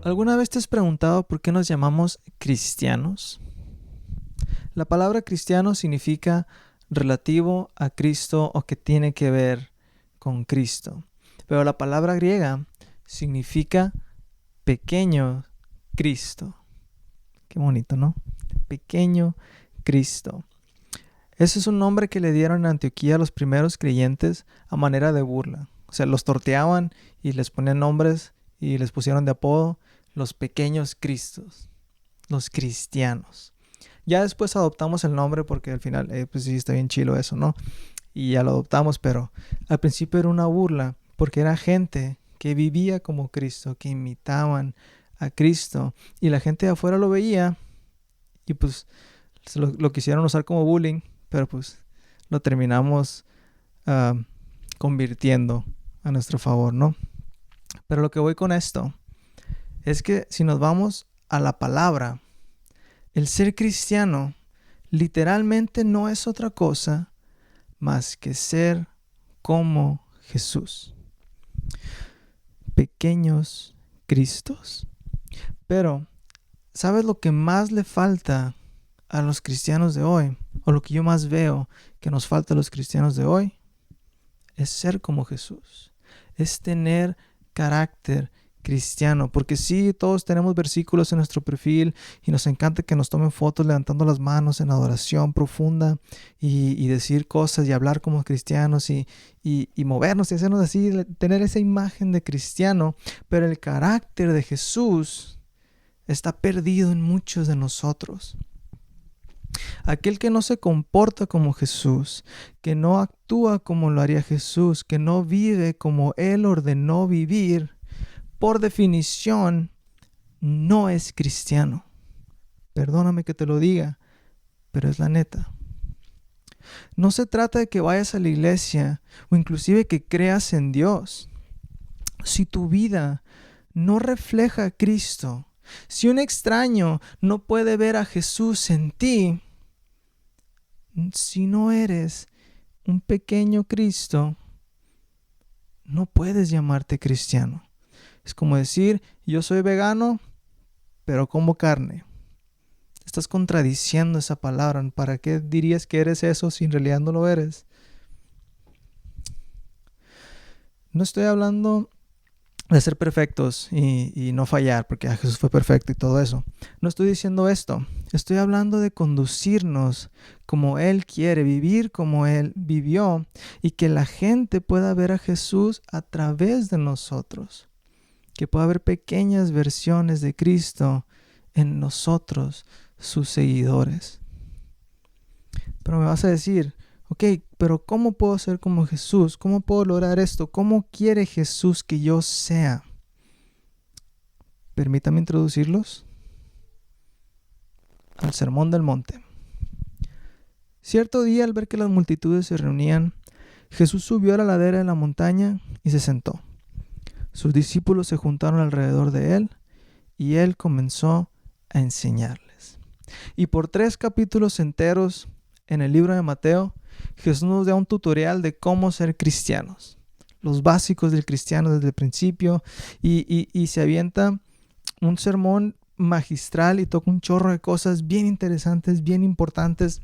¿Alguna vez te has preguntado por qué nos llamamos cristianos? La palabra cristiano significa relativo a Cristo o que tiene que ver con Cristo. Pero la palabra griega significa pequeño Cristo. Qué bonito, ¿no? Pequeño Cristo. Ese es un nombre que le dieron en Antioquía a los primeros creyentes a manera de burla. O sea, los torteaban y les ponían nombres y les pusieron de apodo los pequeños Cristos, los cristianos. Ya después adoptamos el nombre porque al final, pues sí, está bien chilo eso, ¿no? Y ya lo adoptamos, pero al principio era una burla porque era gente que vivía como Cristo, que imitaban a Cristo. Y la gente de afuera lo veía y pues lo quisieron usar como bullying, pero pues lo terminamos convirtiendo a nuestro favor, ¿no? Pero lo que voy con esto es que si nos vamos a la palabra, el ser cristiano literalmente no es otra cosa más que ser como Jesús. Pequeños Cristos. Pero, ¿sabes lo que más le falta a los cristianos de hoy? O lo que yo más veo que nos falta a los cristianos de hoy es ser como Jesús. Es tener carácter cristiano, porque sí, todos tenemos versículos en nuestro perfil y nos encanta que nos tomen fotos levantando las manos en adoración profunda y decir cosas y hablar como cristianos y movernos y hacernos así, tener esa imagen de cristiano, pero el carácter de Jesús está perdido en muchos de nosotros. Aquel que no se comporta como Jesús, que no actúa como lo haría Jesús, que no vive como Él ordenó vivir, por definición, no es cristiano. Perdóname que te lo diga, pero es la neta. No se trata de que vayas a la iglesia o inclusive que creas en Dios. Si tu vida no refleja a Cristo, si un extraño no puede ver a Jesús en ti, si no eres un pequeño Cristo, no puedes llamarte cristiano. Es como decir, yo soy vegano, pero como carne. Estás contradiciendo esa palabra. ¿Para qué dirías que eres eso si en realidad no lo eres? No estoy hablando de ser perfectos y no fallar, porque Jesús fue perfecto y todo eso. No estoy diciendo esto. Estoy hablando de conducirnos como Él quiere, vivir como Él vivió y que la gente pueda ver a Jesús a través de nosotros. Que pueda haber pequeñas versiones de Cristo en nosotros, sus seguidores. Pero me vas a decir, ok, pero ¿cómo puedo ser como Jesús? ¿Cómo puedo lograr esto? ¿Cómo quiere Jesús que yo sea? Permítame introducirlos al Sermón del Monte. Cierto día, al ver que las multitudes se reunían, Jesús subió a la ladera de la montaña y se sentó. Sus discípulos se juntaron alrededor de él y él comenzó a enseñarles. Y por 3 capítulos enteros en el libro de Mateo, Jesús nos da un tutorial de cómo ser cristianos. Los básicos del cristiano desde el principio y se avienta un sermón magistral y toca un chorro de cosas bien interesantes, bien importantes.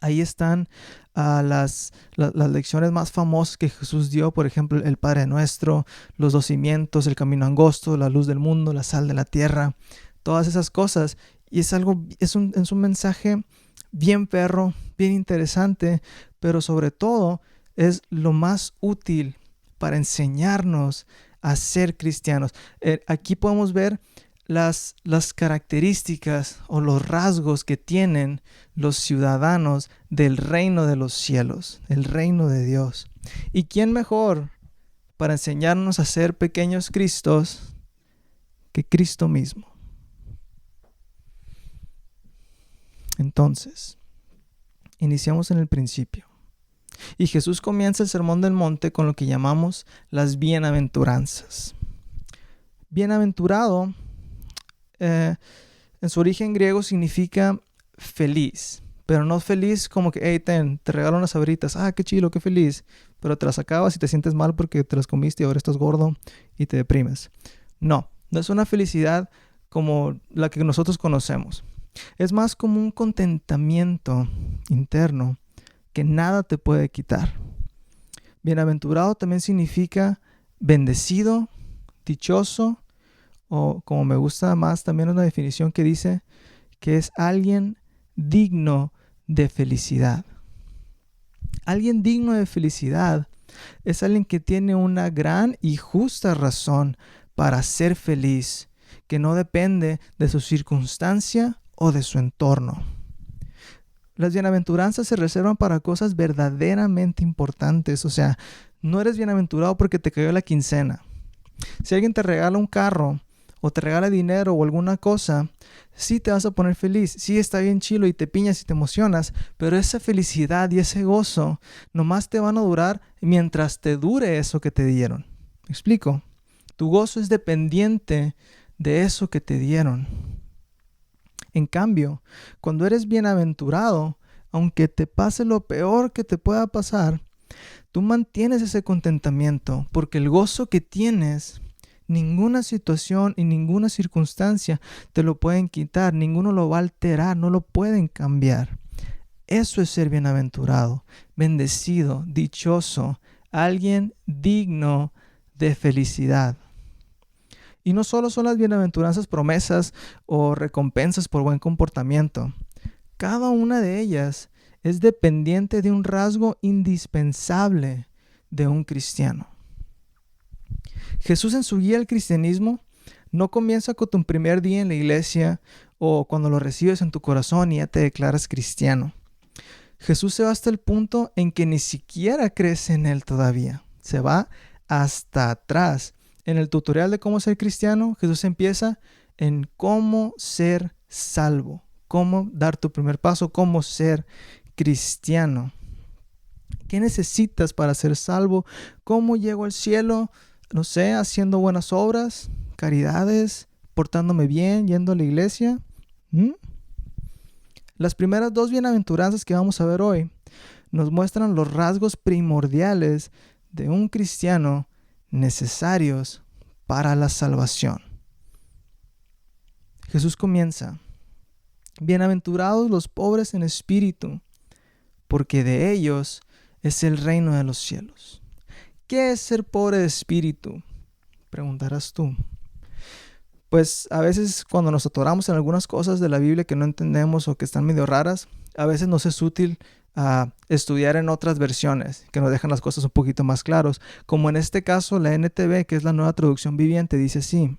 Ahí están las lecciones más famosas que Jesús dio, por ejemplo, el Padre Nuestro, los 2 cimientos, el camino angosto, la luz del mundo, la sal de la tierra, todas esas cosas. Y es un mensaje bien perro, bien interesante, pero sobre todo es lo más útil para enseñarnos a ser cristianos. Aquí podemos ver las características o los rasgos que tienen los ciudadanos del reino de los cielos, el reino de Dios. ¿Y quién mejor para enseñarnos a ser pequeños Cristos que Cristo mismo? Entonces, iniciamos en el principio. Y Jesús comienza el Sermón del Monte con lo que llamamos las bienaventuranzas. Bienaventurado en su origen griego significa feliz, pero no feliz como que, hey, te regalo unas sabritas, qué chilo, qué feliz, pero te las acabas y te sientes mal porque te las comiste y ahora estás gordo y te deprimes. No, No es una felicidad como la que nosotros conocemos. Es más como un contentamiento interno que nada te puede quitar. Bienaventurado también significa bendecido, dichoso, o como me gusta más también una definición que dice que es alguien digno de felicidad. Alguien digno de felicidad es alguien que tiene una gran y justa razón para ser feliz, que no depende de su circunstancia o de su entorno. Las bienaventuranzas se reservan para cosas verdaderamente importantes. O sea, no eres bienaventurado porque te cayó la quincena. Si alguien te regala un carro o te regala dinero o alguna cosa, sí te vas a poner feliz. Sí está bien chilo y te piñas y te emocionas, pero esa felicidad y ese gozo nomás te van a durar mientras te dure eso que te dieron. ¿Me explico? Tu gozo es dependiente de eso que te dieron. En cambio, cuando eres bienaventurado, aunque te pase lo peor que te pueda pasar, tú mantienes ese contentamiento porque el gozo que tienes, ninguna situación y ninguna circunstancia te lo pueden quitar, ninguno lo va a alterar, no lo pueden cambiar. Eso es ser bienaventurado, bendecido, dichoso, alguien digno de felicidad. Y no solo son las bienaventuranzas promesas o recompensas por buen comportamiento. Cada una de ellas es dependiente de un rasgo indispensable de un cristiano. Jesús en su guía al cristianismo no comienza con tu primer día en la iglesia o cuando lo recibes en tu corazón y ya te declaras cristiano. Jesús se va hasta el punto en que ni siquiera crees en Él todavía. Se va hasta atrás. En el tutorial de cómo ser cristiano, Jesús empieza en cómo ser salvo, cómo dar tu primer paso, cómo ser cristiano. ¿Qué necesitas para ser salvo? ¿Cómo llego al cielo? No sé, haciendo buenas obras, caridades, portándome bien, yendo a la iglesia. Las primeras dos bienaventuranzas que vamos a ver hoy nos muestran los rasgos primordiales de un cristiano necesarios para la salvación. Jesús comienza: bienaventurados los pobres en espíritu, porque de ellos es el reino de los cielos. ¿Qué es ser pobre de espíritu?, preguntarás tú. Pues a veces cuando nos atoramos en algunas cosas de la Biblia que no entendemos o que están medio raras, a veces nos es útil estudiar en otras versiones que nos dejan las cosas un poquito más claros. Como en este caso la NTV, que es la Nueva Traducción Viviente, dice así: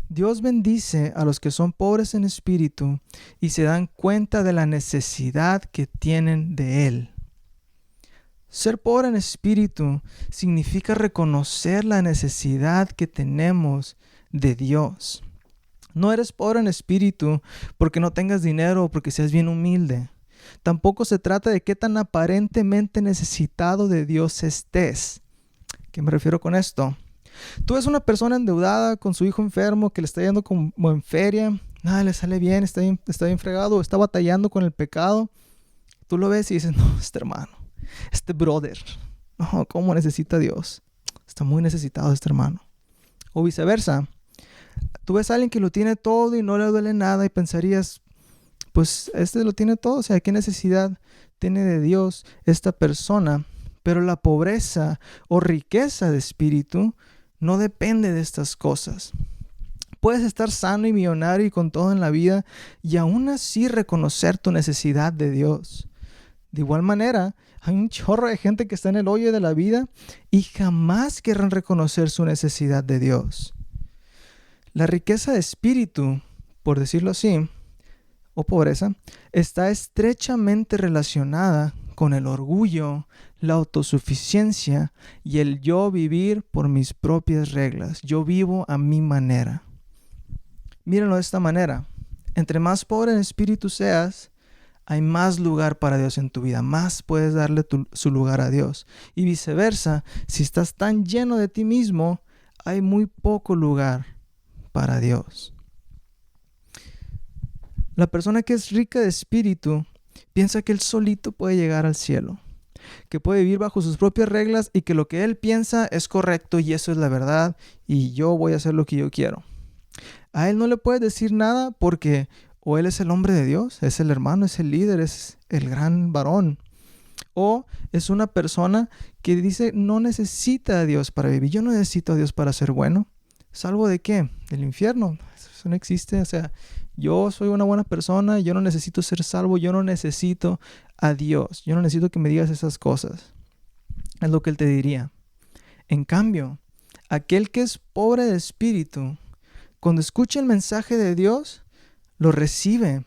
Dios bendice a los que son pobres en espíritu y se dan cuenta de la necesidad que tienen de Él. Ser pobre en espíritu significa reconocer la necesidad que tenemos de Dios. No eres pobre en espíritu porque no tengas dinero o porque seas bien humilde. Tampoco se trata de qué tan aparentemente necesitado de Dios estés. ¿Qué me refiero con esto? Tú ves una persona endeudada con su hijo enfermo que le está yendo como en feria, nada le sale bien, está bien fregado, está batallando con el pecado. Tú lo ves y dices: no, este hermano, este brother, no, ¿cómo necesita a Dios? Está muy necesitado este hermano. O viceversa, tú ves a alguien que lo tiene todo y no le duele nada y pensarías: pues este lo tiene todo, o sea, ¿qué necesidad tiene de Dios esta persona? Pero la pobreza o riqueza de espíritu no depende de estas cosas. Puedes estar sano y millonario y con todo en la vida y aún así reconocer tu necesidad de Dios. De igual manera, hay un chorro de gente que está en el hoyo de la vida y jamás querrán reconocer su necesidad de Dios. La riqueza de espíritu, por decirlo así, o pobreza, está estrechamente relacionada con el orgullo, la autosuficiencia y el yo vivir por mis propias reglas. Yo vivo a mi manera. Mírenlo de esta manera: entre más pobre en espíritu seas, hay más lugar para Dios en tu vida, más puedes darle su lugar a Dios. Y viceversa, si estás tan lleno de ti mismo, hay muy poco lugar para Dios. La persona que es rica de espíritu piensa que él solito puede llegar al cielo, que puede vivir bajo sus propias reglas y que lo que él piensa es correcto y eso es la verdad y yo voy a hacer lo que yo quiero. A él no le puedes decir nada porque o él es el hombre de Dios, es el hermano, es el líder, es el gran varón. O es una persona que dice no necesita a Dios para vivir. Yo no necesito a Dios para ser bueno. ¿Salvo de qué? Del infierno. Eso no existe. O sea, yo soy una buena persona, yo no necesito ser salvo, yo no necesito a Dios. Yo no necesito que me digas esas cosas. Es lo que él te diría. En cambio, aquel que es pobre de espíritu, cuando escucha el mensaje de Dios, lo recibe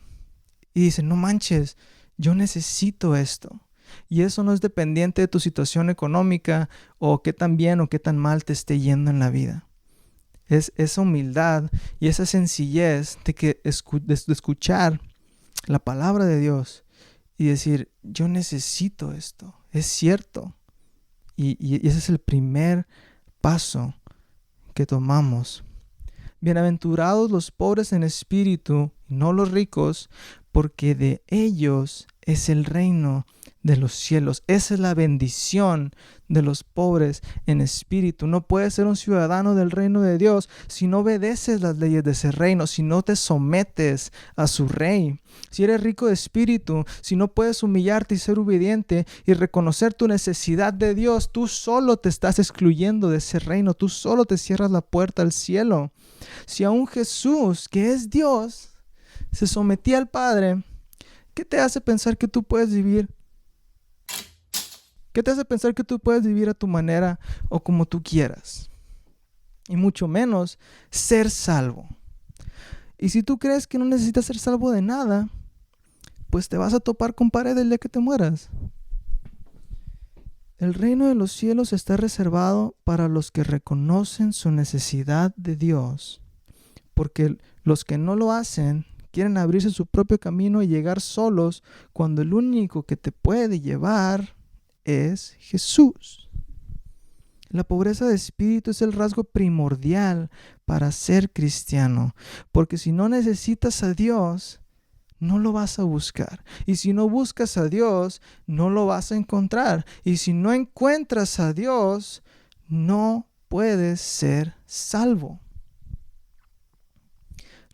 y dice, no manches, yo necesito esto. Y eso no es dependiente de tu situación económica o qué tan bien o qué tan mal te esté yendo en la vida. Es esa humildad y esa sencillez de escuchar la palabra de Dios y decir, yo necesito esto, es cierto. Y ese es el primer paso que tomamos. Bienaventurados los pobres en espíritu, no los ricos, porque de ellos es el reino de los cielos. Esa es la bendición de los pobres en espíritu. No puedes ser un ciudadano del reino de Dios si no obedeces las leyes de ese reino, si no te sometes a su rey. Si eres rico de espíritu, si no puedes humillarte y ser obediente y reconocer tu necesidad de Dios, tú solo te estás excluyendo de ese reino, tú solo te cierras la puerta al cielo. Si aún Jesús, que es Dios, se sometía al Padre, ¿qué te hace pensar que tú puedes vivir? ¿Qué te hace pensar que tú puedes vivir a tu manera o como tú quieras? Y mucho menos ser salvo. Y si tú crees que no necesitas ser salvo de nada, pues te vas a topar con pared el día que te mueras. El reino de los cielos está reservado para los que reconocen su necesidad de Dios, porque los que no lo hacen quieren abrirse su propio camino y llegar solos cuando el único que te puede llevar es Jesús. La pobreza de espíritu es el rasgo primordial para ser cristiano, porque si no necesitas a Dios, no lo vas a buscar. Y si no buscas a Dios, no lo vas a encontrar. Y si no encuentras a Dios, no puedes ser salvo.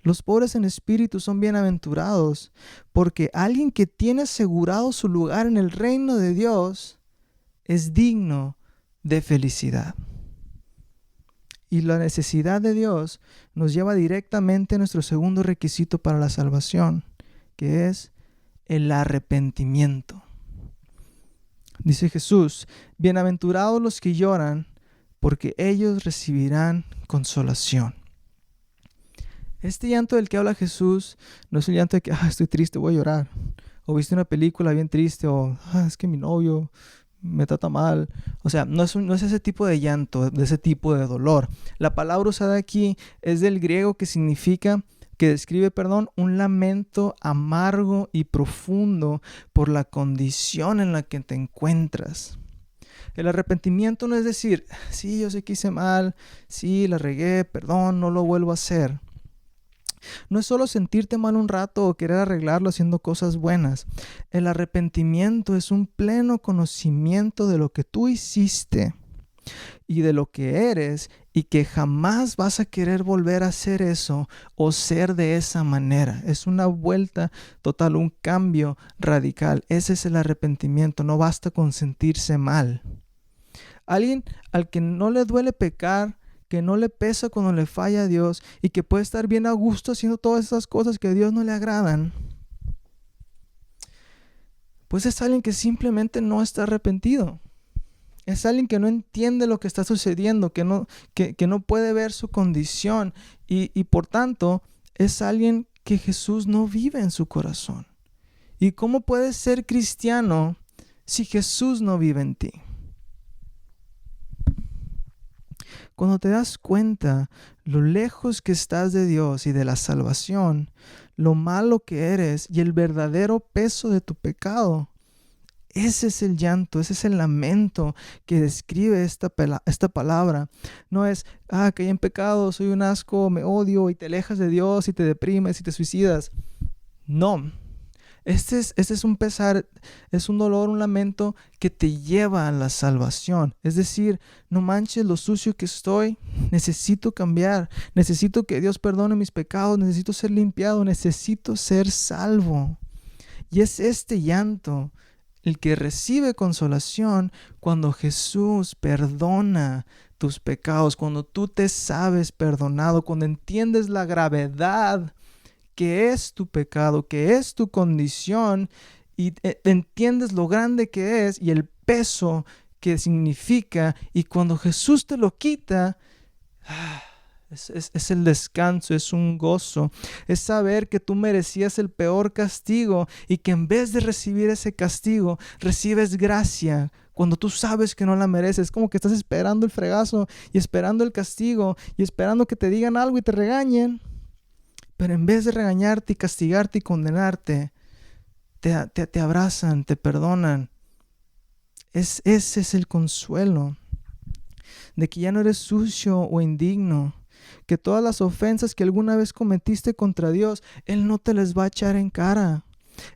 Los pobres en espíritu son bienaventurados, porque alguien que tiene asegurado su lugar en el reino de Dios es digno de felicidad. Y la necesidad de Dios nos lleva directamente a nuestro segundo requisito para la salvación, que es el arrepentimiento. Dice Jesús, bienaventurados los que lloran, porque ellos recibirán consolación. Este llanto del que habla Jesús no es el llanto de que estoy triste, voy a llorar. O viste una película bien triste, o es que mi novio me trata mal. O sea, no es ese tipo de llanto, de ese tipo de dolor. La palabra usada aquí es del griego que describe, un lamento amargo y profundo por la condición en la que te encuentras. El arrepentimiento no es decir, sí, yo sé que hice mal, sí, la regué, perdón, no lo vuelvo a hacer. No es solo sentirte mal un rato o querer arreglarlo haciendo cosas buenas. El arrepentimiento es un pleno conocimiento de lo que tú hiciste y de lo que eres, y que jamás vas a querer volver a hacer eso o ser de esa manera. Es una vuelta total, un cambio radical. Ese es el arrepentimiento. No basta con sentirse mal. Alguien al que no le duele pecar, que no le pesa cuando le falla a Dios y que puede estar bien a gusto haciendo todas esas cosas que a Dios no le agradan, pues es alguien que simplemente no está arrepentido. Es alguien que no entiende lo que está sucediendo, que no puede ver su condición y por tanto es alguien que Jesús no vive en su corazón. ¿Y cómo puedes ser cristiano si Jesús no vive en ti? Cuando te das cuenta lo lejos que estás de Dios y de la salvación, lo malo que eres y el verdadero peso de tu pecado, ese es el llanto, ese es el lamento que describe esta palabra. No es, caí en pecado, soy un asco, me odio, y te alejas de Dios y te deprimes y te suicidas. No, Este es un pesar, es un dolor, un lamento que te lleva a la salvación. Es decir, no manches lo sucio que estoy, necesito cambiar, necesito que Dios perdone mis pecados, necesito ser limpiado, necesito ser salvo. Y es este llanto el que recibe consolación cuando Jesús perdona tus pecados, cuando tú te sabes perdonado, cuando entiendes la gravedad que es tu pecado, que es tu condición, y entiendes lo grande que es y el peso que significa, y cuando Jesús te lo quita, es el descanso, es un gozo, es saber que tú merecías el peor castigo y que en vez de recibir ese castigo, recibes gracia. Cuando tú sabes que no la mereces, es como que estás esperando el fregazo y esperando el castigo y esperando que te digan algo y te regañen. Pero en vez de regañarte y castigarte y condenarte, te abrazan, te perdonan. Ese es el consuelo de que ya no eres sucio o indigno, que todas las ofensas que alguna vez cometiste contra Dios, Él no te las va a echar en cara.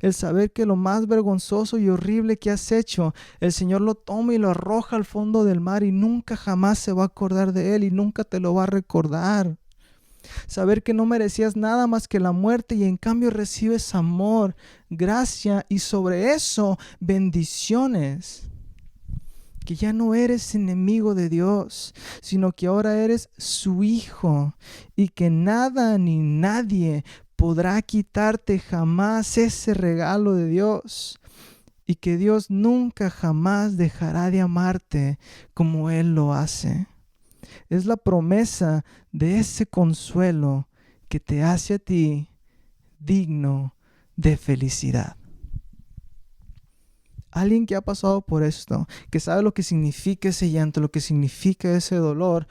El saber que lo más vergonzoso y horrible que has hecho, el Señor lo toma y lo arroja al fondo del mar y nunca jamás se va a acordar de Él y nunca te lo va a recordar. Saber que no merecías nada más que la muerte y en cambio recibes amor, gracia y sobre eso bendiciones. Que ya no eres enemigo de Dios, sino que ahora eres su hijo y que nada ni nadie podrá quitarte jamás ese regalo de Dios y que Dios nunca jamás dejará de amarte como Él lo hace. Es la promesa de ese consuelo que te hace a ti digno de felicidad. Alguien que ha pasado por esto, que sabe lo que significa ese llanto, lo que significa ese dolor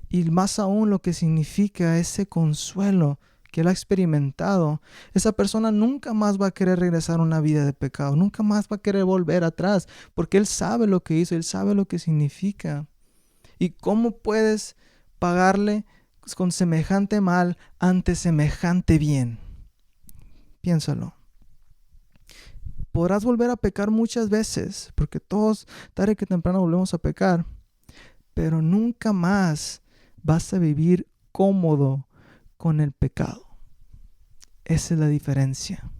y más aún lo que significa ese consuelo que él ha experimentado, esa persona nunca más va a querer regresar a una vida de pecado, nunca más va a querer volver atrás, porque él sabe lo que hizo, él sabe lo que significa. ¿Y cómo puedes pagarle con semejante mal ante semejante bien? Piénsalo. Podrás volver a pecar muchas veces, porque todos tarde que temprano volvemos a pecar, pero nunca más vas a vivir cómodo con el pecado. Esa es la diferencia.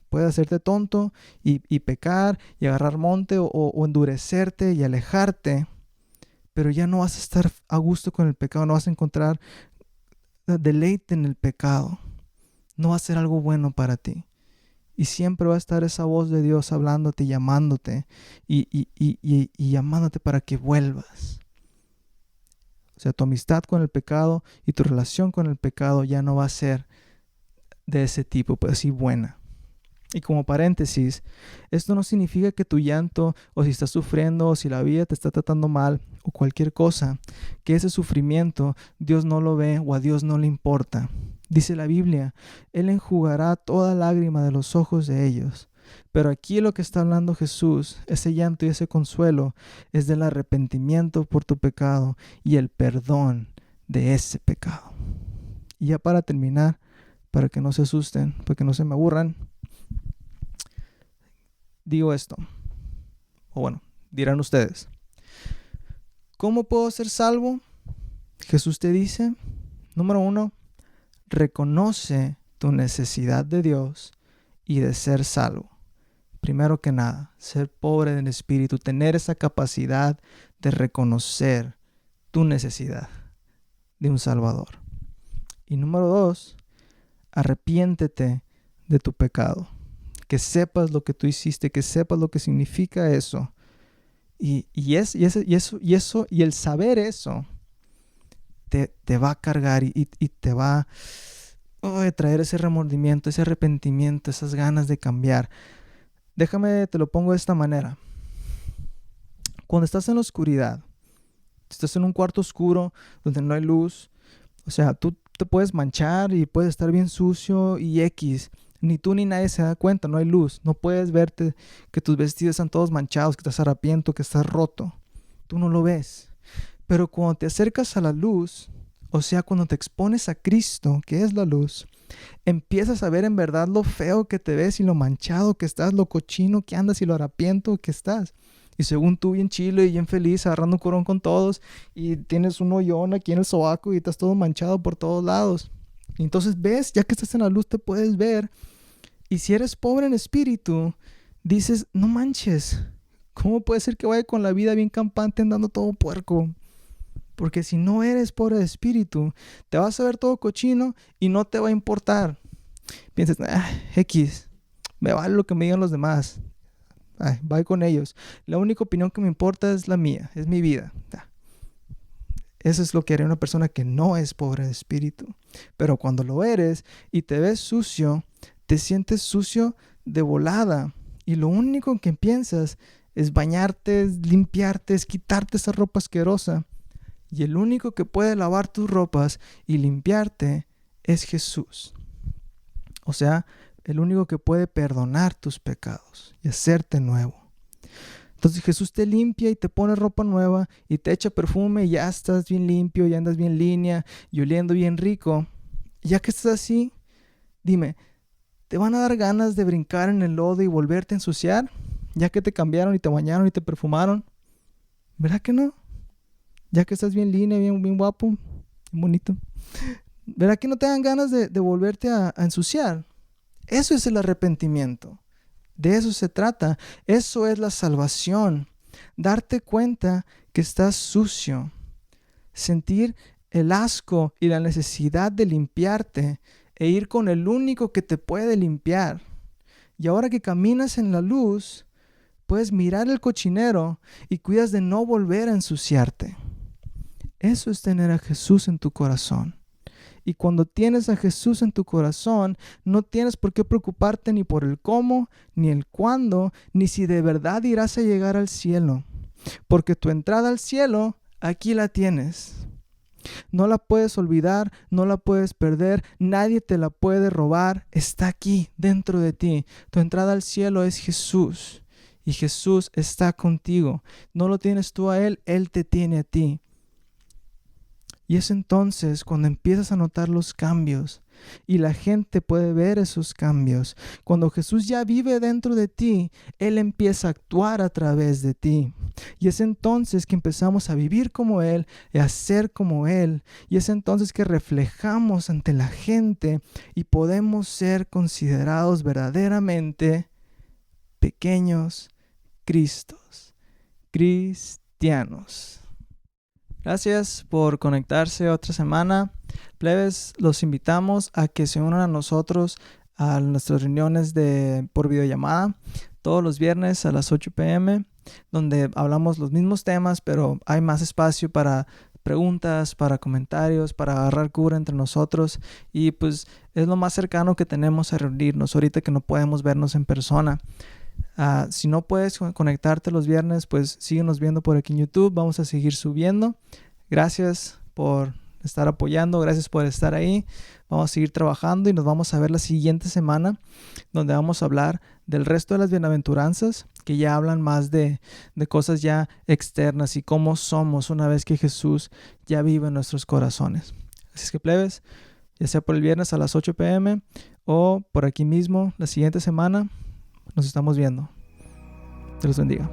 Puedes hacerte tonto y pecar y agarrar monte o endurecerte y alejarte, pero ya no vas a estar a gusto con el pecado, no vas a encontrar deleite en el pecado. No va a ser algo bueno para ti. Y siempre va a estar esa voz de Dios hablándote, llamándote y llamándote para que vuelvas. O sea, tu amistad con el pecado y tu relación con el pecado ya no va a ser de ese tipo, pues sí buena. Y como paréntesis, esto no significa que tu llanto o si estás sufriendo o si la vida te está tratando mal o cualquier cosa, que ese sufrimiento Dios no lo ve o a Dios no le importa. Dice la Biblia, Él enjugará toda lágrima de los ojos de ellos. Pero aquí lo que está hablando Jesús, ese llanto y ese consuelo, es del arrepentimiento por tu pecado y el perdón de ese pecado. Y ya para terminar, para que no se asusten, para que no se me aburran, digo esto, o bueno, dirán ustedes, ¿cómo puedo ser salvo? Jesús te dice, número 1, reconoce tu necesidad de Dios y de ser salvo. Primero que nada, ser pobre en espíritu, tener esa capacidad de reconocer tu necesidad de un Salvador. Y número 2, arrepiéntete de tu pecado. Que sepas lo que tú hiciste, que sepas lo que significa eso. Y el saber eso te va a cargar y te va a traer ese remordimiento, ese arrepentimiento, esas ganas de cambiar. Déjame, te lo pongo de esta manera. Cuando estás en la oscuridad, estás en un cuarto oscuro donde no hay luz, o sea, tú te puedes manchar y puedes estar bien sucio y X. Ni tú ni nadie se da cuenta, no hay luz. No puedes verte que tus vestidos están todos manchados, que estás harapiento, que estás roto. Tú no lo ves. Pero cuando te acercas a la luz, o sea, cuando te expones a Cristo, que es la luz, empiezas a ver en verdad lo feo que te ves y lo manchado que estás, lo cochino que andas y lo harapiento que estás. Y según tú bien chilo y bien feliz, agarrando un curón con todos, y tienes un hoyón aquí en el sobaco y estás todo manchado por todos lados. Y entonces ves, ya que estás en la luz te puedes ver. Y si eres pobre en espíritu, dices, no manches, ¿cómo puede ser que vaya con la vida bien campante andando todo puerco? Porque si no eres pobre de espíritu, te vas a ver todo cochino y no te va a importar. Piensas, X, me vale lo que me digan los demás. Voy con ellos. La única opinión que me importa es la mía, es mi vida. Eso es lo que haría una persona que no es pobre de espíritu. Pero cuando lo eres y te ves sucio, te sientes sucio de volada. Y lo único que piensas es bañarte, es limpiarte, es quitarte esa ropa asquerosa. Y el único que puede lavar tus ropas y limpiarte es Jesús. O sea, el único que puede perdonar tus pecados y hacerte nuevo. Entonces Jesús te limpia y te pone ropa nueva y te echa perfume y ya estás bien limpio, ya andas bien línea y oliendo bien rico. Y ya que estás así, dime, ¿te van a dar ganas de brincar en el lodo y volverte a ensuciar? Ya que te cambiaron y te bañaron y te perfumaron. ¿Verdad que no? Ya que estás bien línea, bien guapo, bien bonito. ¿Verdad que no te dan ganas de volverte a ensuciar? Eso es el arrepentimiento. De eso se trata. Eso es la salvación. Darte cuenta que estás sucio. Sentir el asco y la necesidad de limpiarte e ir con el único que te puede limpiar. Y ahora que caminas en la luz, puedes mirar el cochinero y cuidas de no volver a ensuciarte. Eso es tener a Jesús en tu corazón. Y cuando tienes a Jesús en tu corazón, no tienes por qué preocuparte ni por el cómo, ni el cuándo, ni si de verdad irás a llegar al cielo. Porque tu entrada al cielo, aquí la tienes. No la puedes olvidar, no la puedes perder, nadie te la puede robar. Está aquí, dentro de ti. Tu entrada al cielo es Jesús. Y Jesús está contigo. No lo tienes tú a Él, Él te tiene a ti. Y es entonces cuando empiezas a notar los cambios y la gente puede ver esos cambios. Cuando Jesús ya vive dentro de ti, Él empieza a actuar a través de ti. Y es entonces que empezamos a vivir como Él y a ser como Él. Y es entonces que reflejamos ante la gente y podemos ser considerados verdaderamente pequeños Cristos, cristianos. Gracias por conectarse otra semana. Plebes, los invitamos a que se unan a nosotros a nuestras reuniones por videollamada todos los viernes a las 8 p.m., donde hablamos los mismos temas, pero hay más espacio para preguntas, para comentarios, para agarrar cura entre nosotros. Y pues es lo más cercano que tenemos a reunirnos ahorita que no podemos vernos en persona. Si no puedes conectarte los viernes, pues síguenos viendo por aquí en YouTube. Vamos a seguir subiendo. Gracias por estar apoyando. Gracias por estar ahí. Vamos a seguir trabajando y nos vamos a ver la siguiente semana, donde vamos a hablar del resto de las bienaventuranzas, que ya hablan más de cosas ya externas y cómo somos una vez que Jesús ya vive en nuestros corazones. Así es que, plebes, ya sea por el viernes a las 8 p.m. o por aquí mismo la siguiente semana, nos estamos viendo. Dios los bendiga.